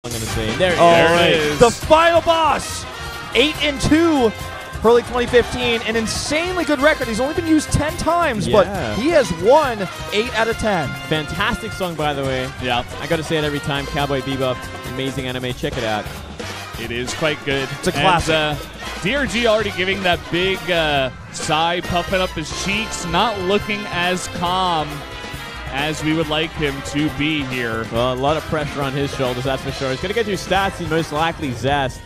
I'm going to say. There it is. is. The final boss, 8-2 for League 2015. An insanely good record. He's only been used 10 times, but he has won 8 out of 10. Fantastic song, by the way. Yeah. I got to say it every time. Cowboy Bebop, amazing anime. Check it out. It is quite good. It's a classic. And, DRG already giving that big sigh, puffing up his cheeks, not looking as calm as we would like him to be here. Well, a lot of pressure on his shoulders, that's for sure. He's going to get through stats. He's most likely Zest.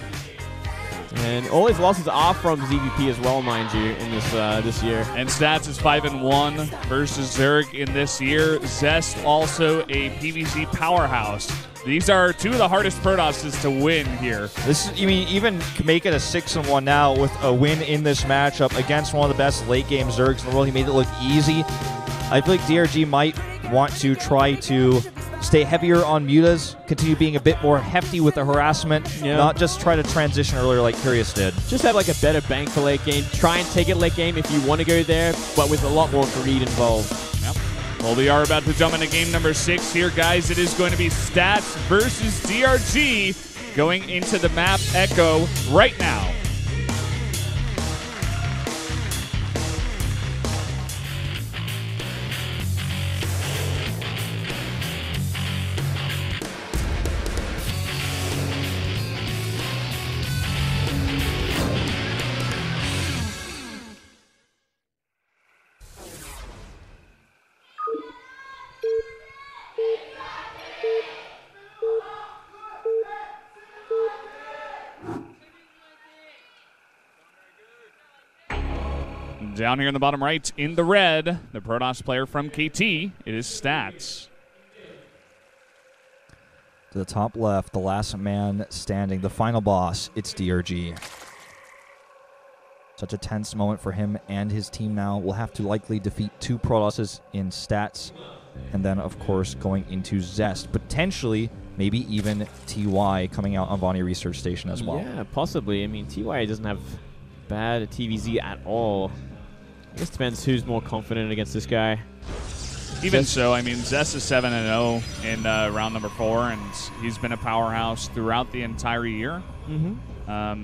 And all his losses are from ZVP as well, mind you, in this year. And Stats is 5-1 versus Zerg in this year. Zest also a PvZ powerhouse. These are two of the hardest Protosses to win here. This is, you mean, even make it a 6-1 now with a win in this matchup against one of the best late game Zergs in the world. He made it look easy. I feel like DRG might want to try to stay heavier on mutas, continue being a bit more hefty with the harassment, not just try to transition earlier like Curious did. Just have like a better bank for late game. Try and take it late game if you want to go there, but with a lot more greed involved. Yep. Well, we are about to jump into game number 6 here, guys. It is going to be Stats versus DRG going into the map Echo right now. Down here in the bottom right, in the red, the Protoss player from KT, it is Stats. To the top left, the last man standing, the final boss, it's DRG. Such a tense moment for him and his team now. We'll have to likely defeat 2 Protosses in Stats, and then, of course, going into Zest. Potentially, maybe even TY coming out on Vonnie Research Station as well. Yeah, possibly. I mean, TY doesn't have bad TVZ at all. I guess it depends who's more confident against this guy. Even so, I mean, Zest is 7-0 in round number 4, and he's been a powerhouse throughout the entire year. I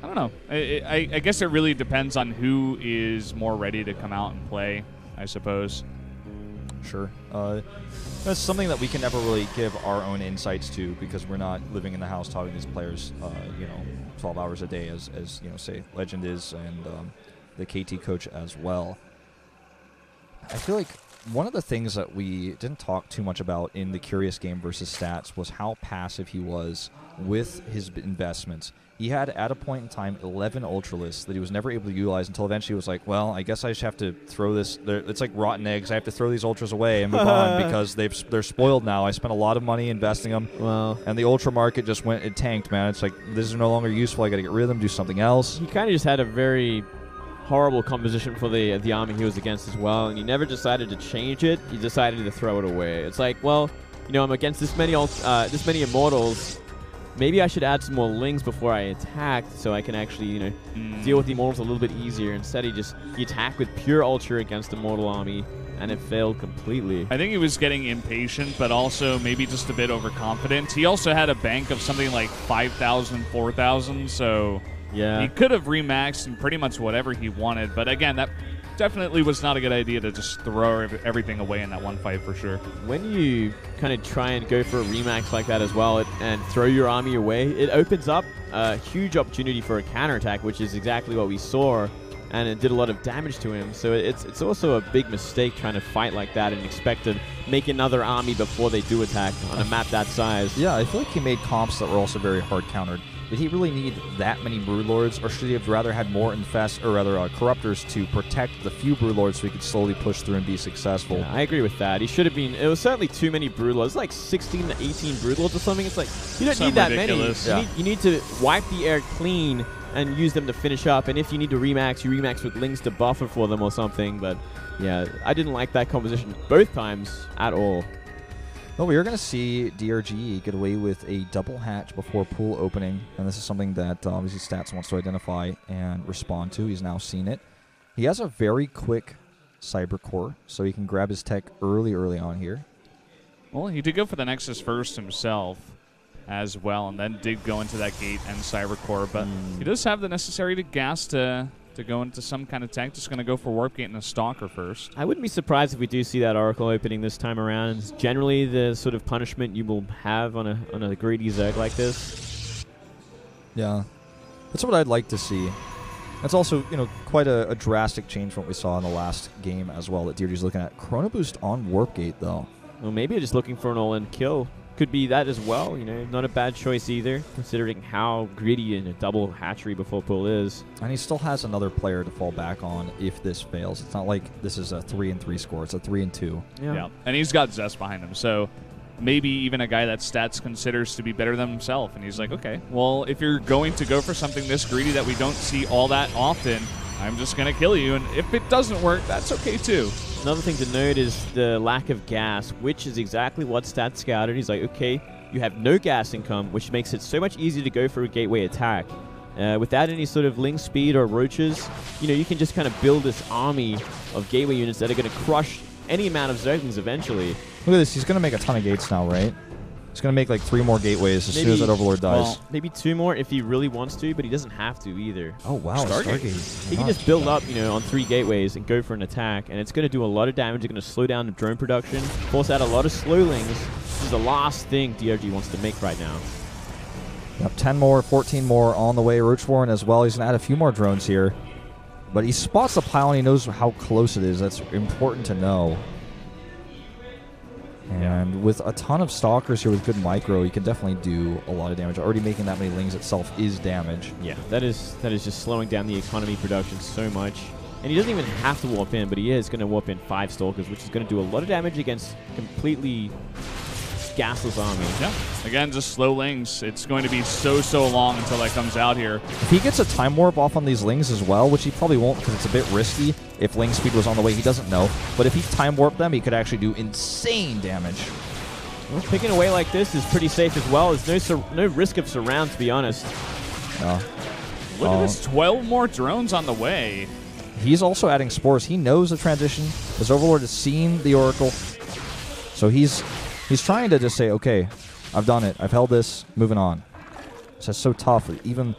don't know. I guess it really depends on who is more ready to come out and play, I suppose. Sure. That's something that we can never really give our own insights to because we're not living in the house talking to these players, 12 hours a day as say, Legend is and the KT coach as well. I feel like one of the things that we didn't talk too much about in the Curious game versus Stats was how passive he was with his investments. He had, at a point in time, 11 Ultralists that he was never able to utilize until eventually he was like, well, I guess I just have to throw this. It's like rotten eggs. I have to throw these Ultras away and move on because they're spoiled now. I spent a lot of money investing them, and the Ultra market just it tanked, man. It's like, this is no longer useful. I got to get rid of them, do something else. He kind of just had a very horrible composition for the army he was against as well, and he never decided to change it. He decided to throw it away. It's like, well, I'm against this many Immortals. Maybe I should add some more Lings before I attack so I can actually, deal with the Immortals a little bit easier. Instead, he attacked with pure Ultra against Immortal army, and it failed completely. I think he was getting impatient, but also maybe just a bit overconfident. He also had a bank of something like 5,000, 4,000, so yeah, he could have remaxed in pretty much whatever he wanted. But again, that definitely was not a good idea to just throw everything away in that one fight for sure. When you kind of try and go for a remax like that as well and throw your army away, it opens up a huge opportunity for a counterattack, which is exactly what we saw, and it did a lot of damage to him. So it's also a big mistake trying to fight like that and expect to make another army before they do attack on a map that size. Yeah, I feel like he made comps that were also very hard countered. Did he really need that many Broodlords, or should he have rather had more Corruptors to protect the few Broodlords so he could slowly push through and be successful? Yeah, I agree with that. He should have been. It was certainly too many Broodlords. Like 16 to 18 Broodlords or something. It's like, you don't need that ridiculous. many. You need to wipe the air clean and use them to finish up. And if you need to remax, you remax with Lings to buffer for them or something. But yeah, I didn't like that composition both times at all. Well, we are going to see DRG get away with a double hatch before pool opening, and this is something that obviously Stats wants to identify and respond to. He's now seen it. He has a very quick Cyber Core, so he can grab his tech early on here. Well, he did go for the Nexus first himself. as well, and then did go into that gate and Cybercore. But he does have the necessary gas to go into some kind of tank. Just going to go for Warp Gate and a Stalker first. I wouldn't be surprised if we do see that Oracle opening this time around. It's generally the sort of punishment you will have on a greedy Zerg like this. Yeah, that's what I'd like to see. That's also, you know, quite a drastic change from what we saw in the last game as well that DRG's looking at. Chrono Boost on Warp Gate, though. Well, maybe just looking for an all-in kill. Could be that as well, you know, not a bad choice either, considering how greedy and a double hatchery before pull is. And he still has another player to fall back on if this fails. It's not like this is a 3-3 score. It's a 3-2. Yeah. And he's got Zest behind him, so maybe even a guy that Stats considers to be better than himself. And he's like, okay, well, if you're going to go for something this greedy that we don't see all that often, I'm just going to kill you. And if it doesn't work, that's okay too. Another thing to note is the lack of gas, which is exactly what Stats scouted. He's like, okay, you have no gas income, which makes it so much easier to go for a gateway attack. Without any sort of link speed or roaches, you know, you can just kind of build this army of gateway units that are going to crush any amount of Zerglings eventually. Look at this. He's going to make a ton of gates now, right? He's going to make like 3 more gateways as soon as that Overlord dies. Well, maybe 2 more if he really wants to, but he doesn't have to either. Oh, wow. Stargate. He can just build up, you know, on 3 gateways and go for an attack, and it's going to do a lot of damage. It's going to slow down the drone production, force out a lot of slowlings. This is the last thing DRG wants to make right now. Yep, 10 more, 14 more on the way. Roach Warren as well. He's going to add a few more drones here. But he spots the pile and he knows how close it is. That's important to know. And with a ton of Stalkers here with good micro, he can definitely do a lot of damage. Already making that many lings itself is damage. Yeah, that is just slowing down the economy production so much. And he doesn't even have to warp in, but he is going to warp in 5 Stalkers, which is going to do a lot of damage against completely gasless army. Yeah, again, just slow lings. It's going to be so long until that comes out here. If he gets a time warp off on these lings as well, which he probably won't because it's a bit risky if ling speed was on the way, he doesn't know. But if he time warped them, he could actually do insane damage. Well, picking away like this is pretty safe as well. There's no risk of surround, to be honest. Look at this, 12 more drones on the way. He's also adding spores. He knows the transition. His Overlord has seen the Oracle. So he's trying to just say, okay, I've done it. I've held this. Moving on. So it's so tough. Even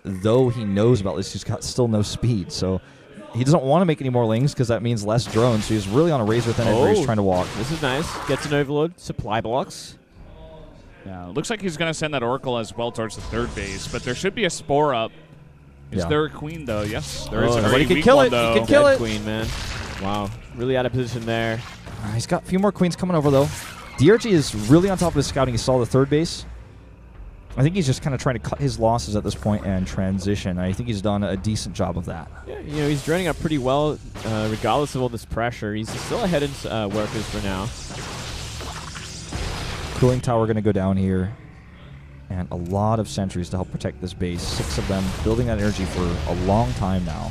though he knows about this, he's got still no speed. So he doesn't want to make any more lings because that means less drones. So he's really on a razor thin edge where he's trying to walk. This is nice. Gets an Overlord. Supply blocks. Yeah, looks like he's going to send that Oracle as well towards the 3rd base, but there should be a Spore up. Is there a Queen, though? Yes, there is a very weak one, though. He can kill it. Queen, man. Wow. Really out of position there. He's got a few more Queens coming over, though. DRG is really on top of his scouting. He saw the 3rd base. I think he's just kind of trying to cut his losses at this point and transition. I think he's done a decent job of that. Yeah, you know, he's droning up pretty well, regardless of all this pressure. He's still ahead in workers for now. Cooling tower going to go down here. And a lot of sentries to help protect this base. 6 of them building that energy for a long time now.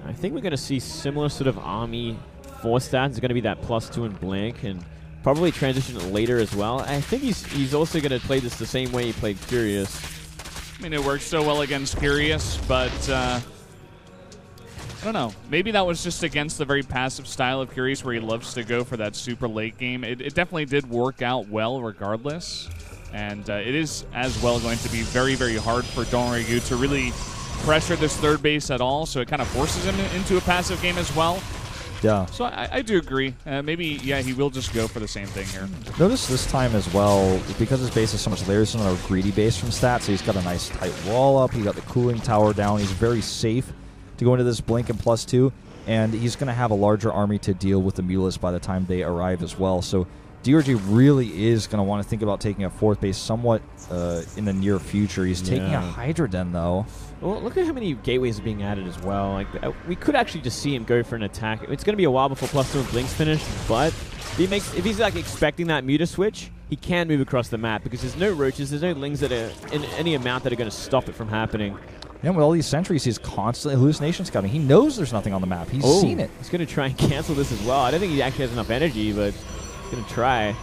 I think we're going to see similar sort of army for stats. It's going to be that +2 in Blink and probably transition later as well. I think he's also going to play this the same way he played Curious. I mean, it worked so well against Curious, but I don't know. Maybe that was just against the very passive style of Curious where he loves to go for that super late game. It definitely did work out well regardless. And it is as well going to be very hard for DongRaeGu to really pressure this 3rd base at all. So it kind of forces him into a passive game as well. Yeah. So I do agree. Maybe, yeah, he will just go for the same thing here. Notice this time as well, because his base is so much later, it's not a greedy base from stats. So he's got a nice tight wall up. He got the cooling tower down. He's very safe to go into this Blink and +2. And he's going to have a larger army to deal with the Mutalisk by the time they arrive as well. So DRG really is going to want to think about taking a 4th base somewhat in the near future. He's taking a Hydra Den, though. Well, look at how many gateways are being added as well. Like we could actually just see him go for an attack. It's going to be a while before +2 and Blink's finished, but if he's like expecting that Muta switch, he can move across the map because there's no roaches, there's no lings that are in any amount that are going to stop it from happening. Yeah, with all these sentries, he's constantly hallucination scouting. He knows there's nothing on the map. He's seen it. He's going to try and cancel this as well. I don't think he actually has enough energy, but going to try.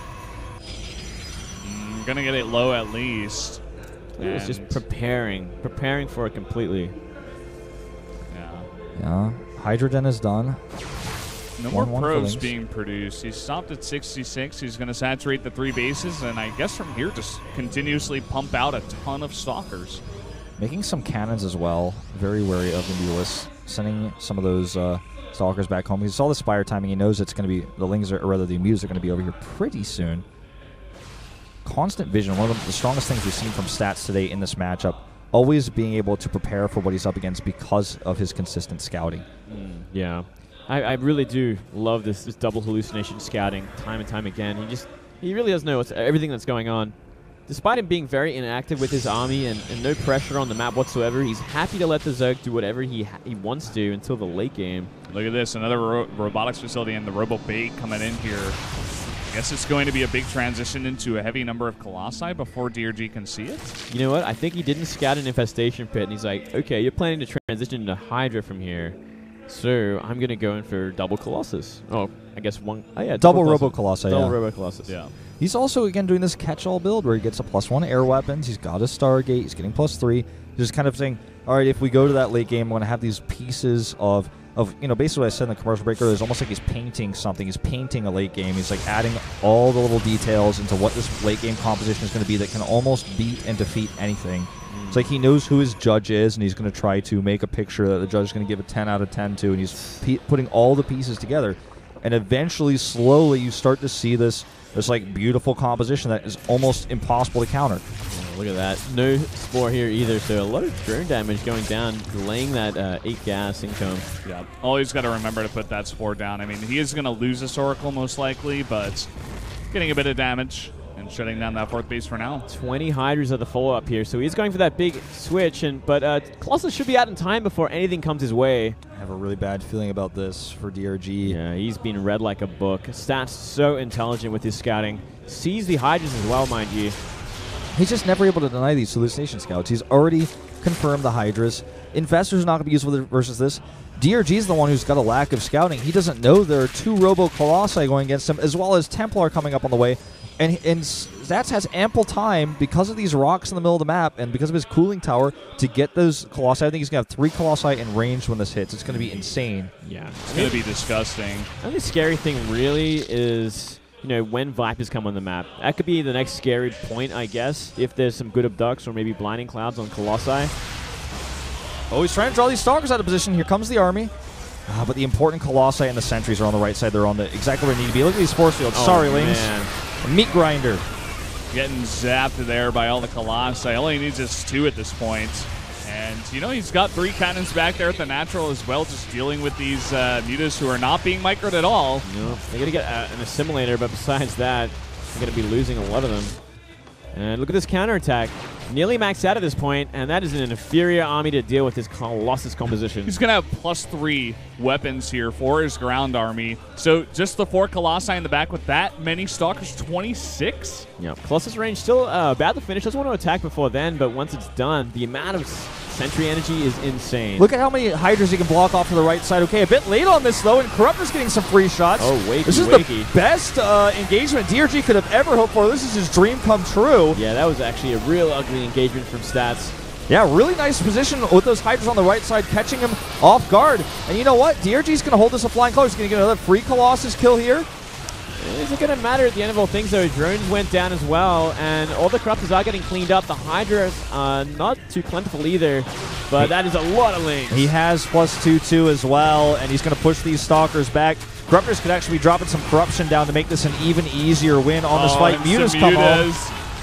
Going to get it low at least. He's just preparing for it completely. Yeah. Hydra Den is done. No more pros being produced. He's stopped at 66. He's going to saturate the 3 bases, and I guess from here just continuously pump out a ton of Stalkers. Making some cannons as well. Very wary of the Mulus. Sending some of those Stalkers back home. He saw the Spire timing. He knows it's going to be the Lings, or rather the Mules, are going to be over here pretty soon. Constant vision. One of the strongest things we've seen from Stats today in this matchup. Always being able to prepare for what he's up against because of his consistent scouting. Yeah. I really do love this double hallucination scouting time and time again. He really does know everything that's going on. Despite him being very inactive with his army and no pressure on the map whatsoever, he's happy to let the Zerg do whatever he wants to until the late game. Look at this, another robotics facility and the Robo Bait coming in here. I guess it's going to be a big transition into a heavy number of Colossi before DRG can see it. You know what? I think he didn't scout an infestation pit, and he's like, okay, you're planning to transition into Hydra from here. So I'm going to go in for double Colossus. Oh, I guess one. Oh, yeah. Double Robo Colossi. Double Robo Colossus. Yeah. He's also, again, doing this catch-all build where he gets a +1 air weapons. He's got a Stargate. He's getting +3. He's just kind of saying, all right, if we go to that late game, I'm going to have these pieces of basically what I said in the commercial break earlier, it's almost like he's painting something. He's painting a late game. He's like adding all the little details into what this late game composition is going to be that can almost beat and defeat anything. It's like he knows who his judge is, and he's going to try to make a picture that the judge is going to give a 10 out of 10 to, and he's putting all the pieces together. And eventually, slowly, you start to see this like beautiful composition that is almost impossible to counter. Oh, look at that. No Spore here either, so a lot of drone damage going down, delaying that 8 gas income. Yeah. Always got to remember to put that Spore down. I mean, he is going to lose this Oracle most likely, but getting a bit of damage and shutting down that 4th base for now. 20 Hydras are the follow-up here, so he's going for that big switch, but Colossus should be out in time before anything comes his way. I have a really bad feeling about this for DRG. Yeah, he's been read like a book. Stats so intelligent with his scouting. Sees the Hydras as well, mind you. He's just never able to deny these hallucination scouts. He's already confirmed the Hydras. Infestors are not going to be used versus this. DRG is the one who's got a lack of scouting. He doesn't know there are 2 Robo Colossi going against him, as well as Templar coming up on the way. And Stats has ample time because of these rocks in the middle of the map and because of his cooling tower to get those Colossi. I think he's going to have 3 Colossi in range when this hits. It's going to be insane. Yeah. It's going to be disgusting. I think the scary thing really is, when Vipers come on the map. That could be the next scary point, I guess, if there's some good abducts or maybe blinding clouds on Colossi. Oh, he's trying to draw these Stalkers out of position. Here comes the army. But the important Colossi and the sentries are on the right side. They're on the exactly where they need to be. Look at these force fields. Oh, sorry, Lings. Man. Meat grinder. Getting zapped there by all the Colossi. All he needs is 2 at this point. And, he's got 3 cannons back there at the natural as well, just dealing with these mutas who are not being microed at all. No, they're going to get an assimilator, but besides that, they're going to be losing a lot of them. And look at this counterattack. Nearly maxed out at this point, and that is an inferior army to deal with this Colossus composition. He's going to have +3 weapons here for his ground army. So just the 4 Colossi in the back with that many Stalkers, 26? Yeah, Colossus range still about to finish. Doesn't want to attack before then, but once it's done, the amount of sentry energy is insane. Look at how many Hydras he can block off to the right side. Okay, a bit late on this, though, and Corruptor's getting some free shots. Oh, wakey, This is wakey. the best engagement DRG could have ever hoped for. This is his dream come true. Yeah, that was actually a real ugly engagement from Stats. Yeah, really nice position with those Hydras on the right side, catching him off guard. And you know what? DRG's going to hold this a flying color. He's going to get another free Colossus kill here. Is it going to matter at the end of all things, though? Drones went down as well, and all the Corruptors are getting cleaned up. The Hydras are not too plentiful either, but that is a lot of lanes. He has +2 too as well, and he's going to push these Stalkers back. Corruptors could actually be dropping some corruption down to make this an even easier win on this fight. Mutas come home.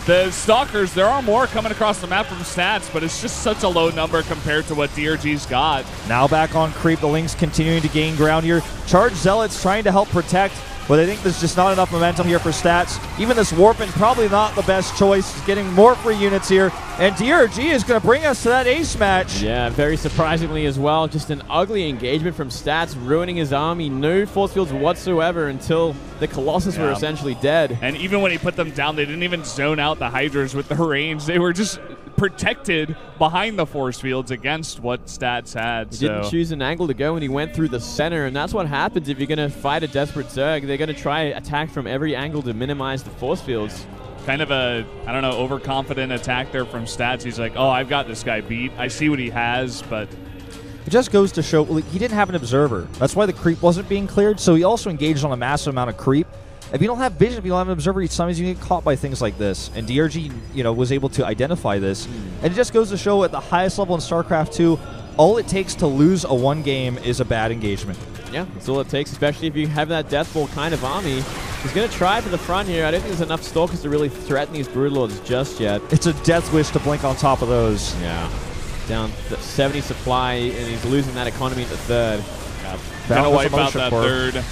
The Stalkers, there are more coming across the map from Stats, but it's just such a low number compared to what DRG's got. Now back on creep. The Lings continuing to gain ground here. Charge Zealots trying to help protect, but I think there's just not enough momentum here for Stats. Even this Warping, probably not the best choice. He's getting more free units here, and DRG is going to bring us to that ace match. Yeah, very surprisingly as well. Just an ugly engagement from Stats, ruining his army. No force fields whatsoever until the Colossus were essentially dead. And even when he put them down, they didn't even zone out the Hydras with the range. They were just protected behind the force fields against what Stats had. He didn't choose an angle to go, and he went through the center, and that's what happens if you're going to fight a desperate Zerg. They're going to try attack from every angle to minimize the force fields. Kind of a, I don't know, overconfident attack there from Stats. He's like, oh, I've got this guy beat. I see what he has, but It just goes to show he didn't have an observer. That's why the creep wasn't being cleared. So he also engaged on a massive amount of creep. If you don't have vision, if you don't have an observer, sometimes you get caught by things like this. And DRG, was able to identify this. And it just goes to show at the highest level in StarCraft 2, all it takes to lose a one game is a bad engagement. Yeah, that's all it takes, especially if you have that Death Ball kind of army. He's going to try for the front here. I don't think there's enough Stalkers to really threaten these Broodlords just yet. It's a death wish to blink on top of those. Yeah. Down 70 supply, and he's losing that economy at the third. Yeah. Gonna wipe out that third.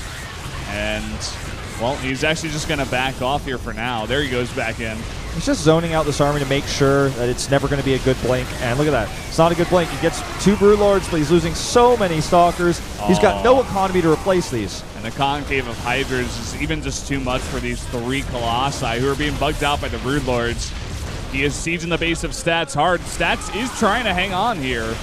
And, well, he's actually just going to back off here for now. There he goes back in. He's just zoning out this army to make sure that it's never going to be a good blink. And look at that. It's not a good blink. He gets 2 Broodlords, but he's losing so many Stalkers. He's got no economy to replace these. And the concave of Hydras is even just too much for these 3 Colossi who are being bugged out by the Broodlords. He is sieging the base of Stats hard. Stats is trying to hang on here.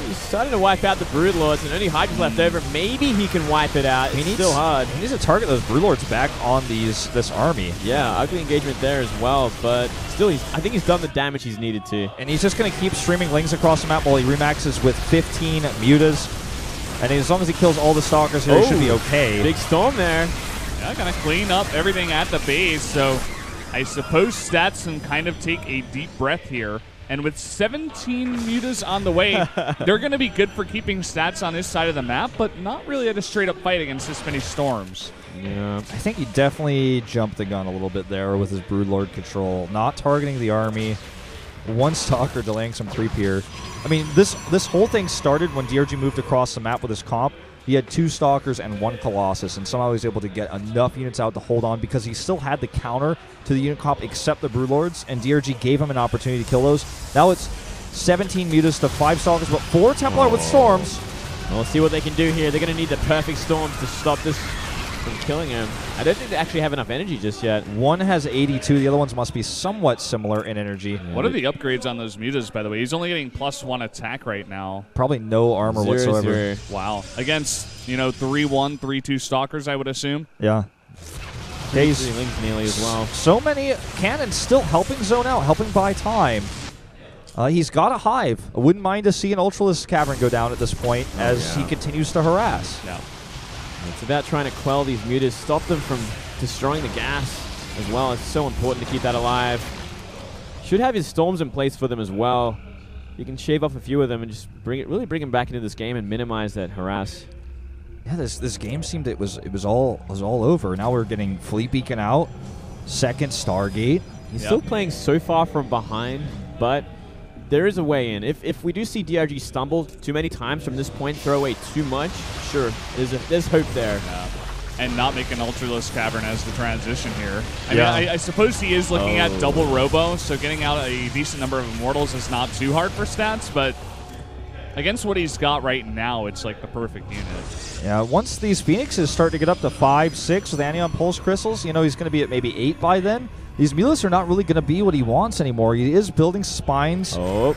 He's starting to wipe out the Broodlords, and only Hydra's left over. Maybe he can wipe it out. It's still hard. He needs to target those Broodlords back on this army. Yeah, ugly engagement there as well, but still, I think he's done the damage he's needed to. And he's just going to keep streaming Lings across the map while he remaxes with 15 Mutas. And as long as he kills all the Stalkers here, he should be okay. Big storm there. Yeah, going to clean up everything at the base, so I suppose Stats can kind of take a deep breath here. And with 17 Mutas on the way, they're going to be good for keeping Stats on his side of the map, but not really at a straight-up fight against this many Storms. Yeah, I think he definitely jumped the gun a little bit there with his Broodlord control. Not targeting the army. 1 Stalker delaying some creep here. I mean, this whole thing started when DRG moved across the map with his comp. He had 2 Stalkers and 1 Colossus, and somehow he was able to get enough units out to hold on because he still had the counter to the unit comp except the Broodlords, and DRG gave him an opportunity to kill those. Now it's 17 Mutas to 5 Stalkers, but 4 Templar with Storms. Well, let's see what they can do here. They're going to need the perfect Storms to stop this from killing him. I don't think they actually have enough energy just yet. One has 82. The other ones must be somewhat similar in energy. Yeah. What are the upgrades on those Mutas, by the way? He's only getting +1 attack right now. Probably no armor whatsoever. Wow. Against, 3-1, 3-2 Stalkers, I would assume. Yeah. He's nearly as well. So many cannons still helping zone out, helping buy time. He's got a hive. I wouldn't mind to see an Ultralisk Cavern go down at this point as he continues to harass. Yeah. It's about trying to quell these Mutas, stop them from destroying the gas as well. It's so important to keep that alive. Should have his Storms in place for them as well. You can shave off a few of them and just really bring him back into this game and minimize that harass. Yeah, this game seemed it was all over. Now we're getting Fleet Beacon out, second Stargate. He's still playing so far from behind, but there is a way in. If we do see DRG stumble too many times from this point, throw away too much, sure, there's hope there. Yeah. And not make an Ultralisk Cavern as the transition here. I mean, I suppose he is looking at double Robo, so getting out a decent number of Immortals is not too hard for Stats, but against what he's got right now, it's like the perfect unit. Yeah, once these Phoenixes start to get up to 5, 6 with Anion Pulse Crystals, he's going to be at maybe 8 by then. These Mutas are not really going to be what he wants anymore. He is building spines. Oh.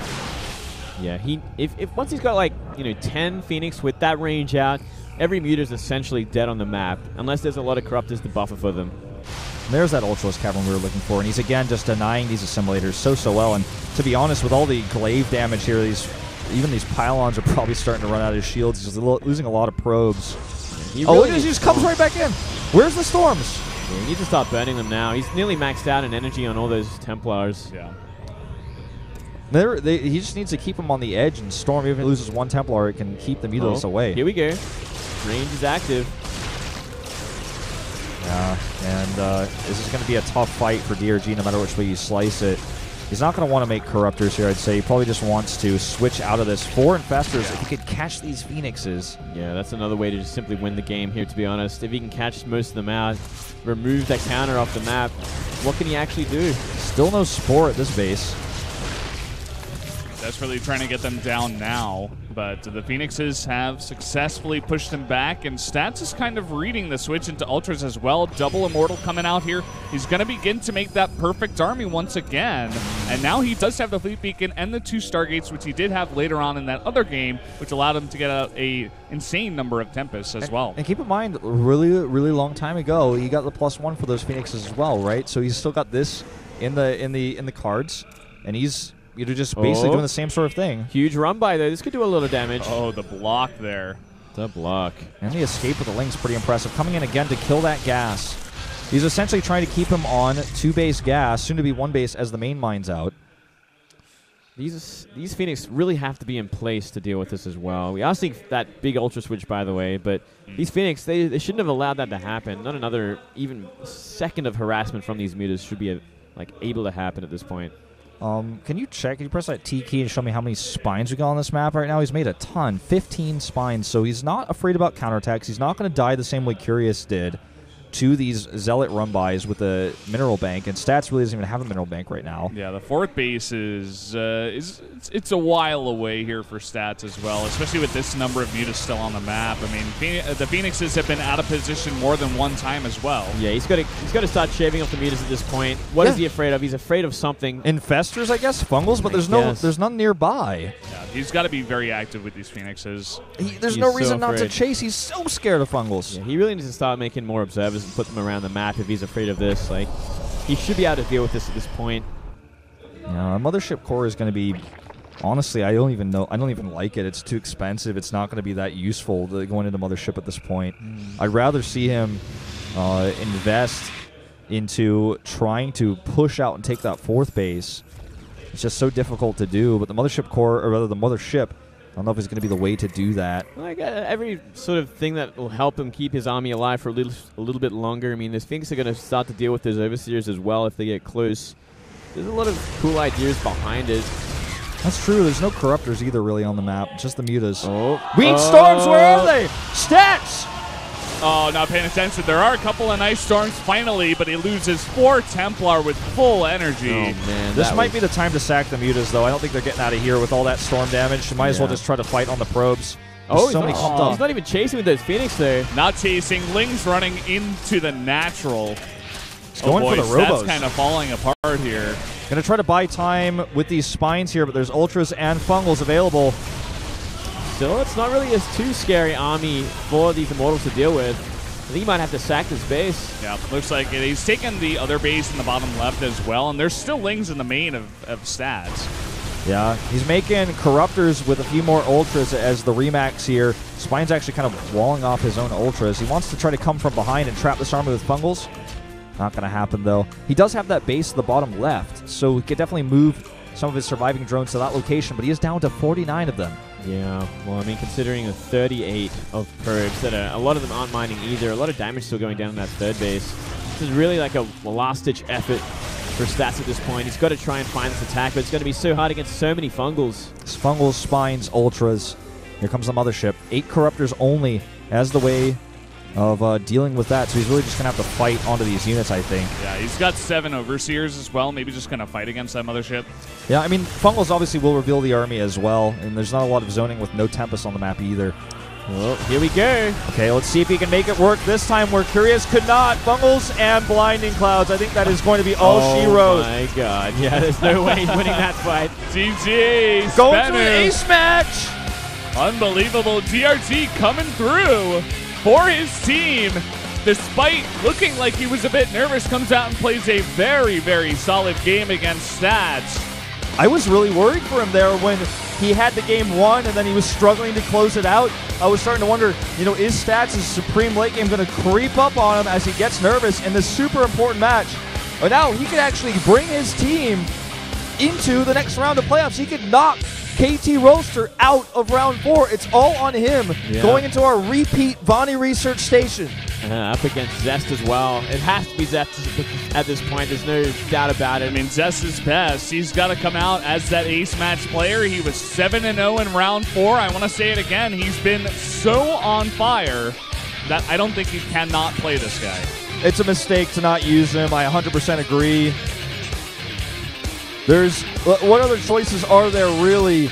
Yeah, if once he's got like, 10 Phoenix with that range out, every Muta is essentially dead on the map, unless there's a lot of Corruptors to buffer for them. And there's that Ultralisk Cavern we were looking for, and he's again just denying these assimilators so well. And to be honest, with all the glaive damage here, even these pylons are probably starting to run out of his shields. He's losing a lot of probes. He just comes right back in. Where's the Storms? Yeah, he needs to start burning them now. He's nearly maxed out in energy on all those Templars. Yeah. He just needs to keep them on the edge, and Storm, even if he loses 1 Templar, it can keep the Mutas away. Here we go. Range is active. Yeah, and this is going to be a tough fight for DRG no matter which way you slice it. He's not going to want to make Corruptors here, I'd say. He probably just wants to switch out of this. 4 Infestors, if he could catch these Phoenixes. Yeah, that's another way to just simply win the game here, to be honest. If he can catch most of them out, remove that counter off the map, what can he actually do? Still no Spore at this base. Desperately trying to get them down now, but the Phoenixes have successfully pushed them back, and Stats is kind of reading the switch into Ultras as well. Double Immortal coming out here. He's going to begin to make that perfect army once again, and now he does have the Fleet Beacon and the 2 Stargates, which he did have later on in that other game, which allowed him to get a insane number of Tempests as well. And keep in mind, really long time ago, he got the +1 for those Phoenixes as well, right? So he's still got this in the cards, and he's You're just basically doing the same sort of thing. Huge run by there. This could do a little damage. Oh, the block there. The block. And the escape with the Link's pretty impressive. Coming in again to kill that gas. He's essentially trying to keep him on 2-base gas, soon to be 1 base as the main mine's out. These Phoenix really have to be in place to deal with this as well. We are seeing that big Ultra Switch, by the way, but these Phoenix, they shouldn't have allowed that to happen. Not another even second of harassment from these mutas should be able to happen at this point. Can you check? Can you press that T key and show me how many spines we got on this map right now? He's made a ton, 15 spines, so he's not afraid about counterattacks. He's not going to die the same way Curious did to these Zealot run-bys with the mineral bank, and Stats really doesn't even have a mineral bank right now. Yeah, the 4th base is it's a while away here for Stats as well, especially with this number of mutas still on the map. I mean, the Phoenixes have been out of position more than one time as well. Yeah, he's got to start shaving off the mutas at this point. What is he afraid of? He's afraid of something. Infestors, I guess, fungals, but there's none nearby. Yeah, he's got to be very active with these Phoenixes. There's no reason not to chase. He's so scared of fungals. Yeah, he really needs to start making more observers and put them around the map if he's afraid of this. Like, he should be able to deal with this at this point. Yeah, our Mothership core is going to be, honestly, I don't even like it. It's too expensive. It's not going to be that useful going into Mothership at this point. I'd rather see him invest into trying to push out and take that 4th base. It's just so difficult to do, but the Mothership core, or rather the Mothership, I don't know if it's going to be the way to do that. Like every sort of thing that will help him keep his army alive for a little bit longer. I mean, the Sphinx are going to start to deal with those Overseers as well if they get close. There's a lot of cool ideas behind it. That's true. There's no Corruptors either really on the map. Just the mutas. Weed Storms, where are they? Stats! Oh, not paying attention. There are a couple of nice storms finally, but he loses 4 Templar with full energy. Oh, man. This might be the time to sack the mutas, though. I don't think they're getting out of here with all that storm damage. You might as well just try to fight on the probes. He's not even chasing with those Phoenix there. Not chasing. Ling's running into the natural. He's going for the Robos. That's kind of falling apart here. Going to try to buy time with these spines here, but there's Ultras and Fungals available. Still, it's not really a too scary army for these Immortals to deal with. I think he might have to sack this base. Yeah, looks like it. He's taken the other base in the bottom left as well, and there's still Lings in the main of Stats. Yeah, he's making Corruptors with a few more Ultras as the Remax here. Spine's actually kind of walling off his own Ultras. He wants to try to come from behind and trap this army with Fungals. Not going to happen, though. He does have that base to the bottom left, so he could definitely move some of his surviving drones to that location, but he is down to 49 of them. Yeah, well, I mean, considering the 38 of probes, that a lot of them aren't mining either, a lot of damage still going down in that 3rd base. This is really like a last-ditch effort for Stats at this point. He's got to try and find this attack, but it's going to be so hard against so many Fungals. It's Fungals, Spines, Ultras. Here comes the Mothership. 8 Corruptors only as the way of dealing with that, so he's really just going to have to fight onto these units, I think. Yeah, he's got 7 Overseers as well, maybe just going to fight against that Mothership. Yeah, I mean, Fungals obviously will reveal the army as well, and there's not a lot of zoning with no Tempest on the map either. Well, here we go. Okay, let's see if he can make it work this time where Curious could not. Fungals and Blinding Clouds. I think that is going to be all she wrote. Oh, my God. Yeah, there's no way he's winning that fight. GG. Going to an ace match. Unbelievable. DRG coming through for his team. Despite looking like he was a bit nervous, comes out and plays a very, very solid game against Stats. I was really worried for him there when he had the game won and then he was struggling to close it out. I was starting to wonder, is Stats' supreme late game going to creep up on him as he gets nervous in this super important match? But now he could actually bring his team into the next round of playoffs. He could knock KT Roaster out of round 4. It's all on him going into our repeat Vonnie Research Station. Up against Zest as well. It has to be Zest at this point. There's no doubt about it. I mean, Zest is best. He's got to come out as that ace match player. He was 7-0 in round 4. I want to say it again. He's been so on fire that I don't think he cannot play this guy. It's a mistake to not use him. I 100% agree. What other choices are there really?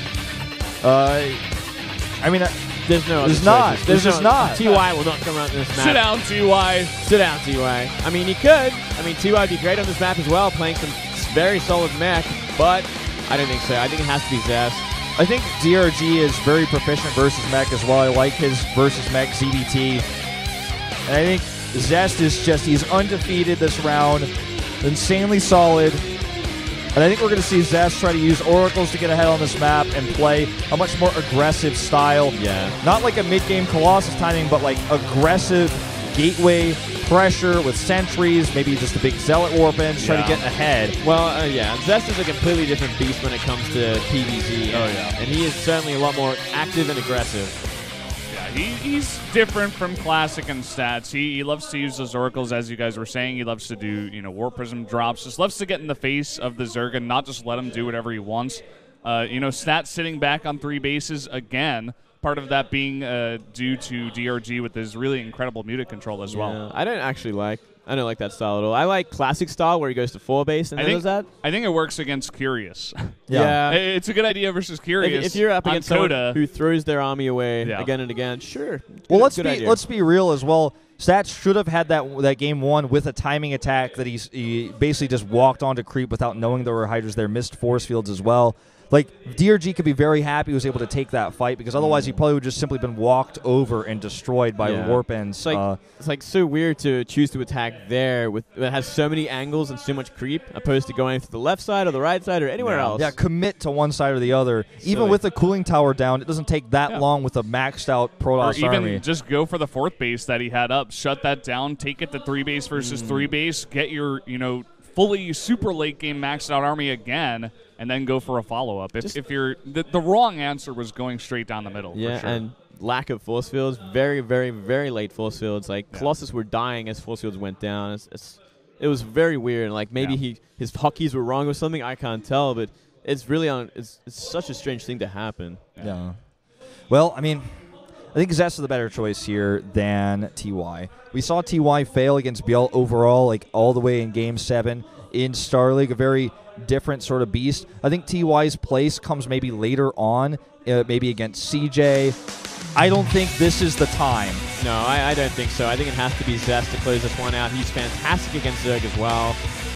I mean, there's no. There's not. There's just not. TY will not come around this map. Sit down, TY. Sit down, TY. I mean, he could. I mean, TY would be great on this map as well, playing some very solid mech, but I don't think so. I think it has to be Zest. I think DRG is very proficient versus mech as well. I like his versus mech ZDT. And I think Zest is he's undefeated this round. Insanely solid. And I think we're going to see Zest try to use oracles to get ahead on this map and play a much more aggressive style. Yeah. Not like a mid-game Colossus timing, but like aggressive gateway pressure with sentries, maybe just a big Zealot Warpins, try to get ahead. Well, yeah, Zest is a completely different beast when it comes to PvZ. Oh, yeah. And he is certainly a lot more active and aggressive. Yeah, he's different from Classic and Stats. He loves to use those oracles, as you guys were saying. He loves to do, War Prism drops. Just loves to get in the face of the Zerg and not just let him do whatever he wants. Stats sitting back on 3 bases again. Part of that being due to DRG with his really incredible muted control as well. I don't like that style at all. I like classic style where he goes to 4 base and does that. I think it works against Curious. Yeah. It's a good idea versus Curious. If you're up against someone Coda, who throws their army away again and again, sure. Well, let's be real as well. Stats should have had that game 1 with a timing attack that he basically just walked onto creep without knowing there were Hydras there, missed force fields as well. Like, DRG could be very happy he was able to take that fight, because otherwise he probably would just simply been walked over and destroyed by Warpins. It's like so weird to choose to attack there it has so many angles and so much creep, opposed to going to the left side or the right side or anywhere else. Yeah, commit to one side or the other. Even with the cooling tower down, it doesn't take that long with a maxed out Protoss or even army. Just go for the 4th base that he had up, shut that down, take it to 3 base versus 3 base, get your fully super late game maxed out army again, and then go for a follow-up. If you're the wrong answer was going straight down the middle. Yeah, for sure. and lack of force fields, very, very, very late force fields. Like Colossus were dying as force fields went down. It was very weird. Like maybe his hotkeys were wrong or something. I can't tell, but it's really it's such a strange thing to happen. Yeah. Well, I mean, I think Zest is the better choice here than TY. We saw TY fail against Biel overall, like all the way in Game 7 in Star League, a very different sort of beast. I think TY's place comes maybe later on, maybe against CJ. I don't think this is the time. No, I don't think so. I think it has to be Zest to close this one out. He's fantastic against Zerg as well.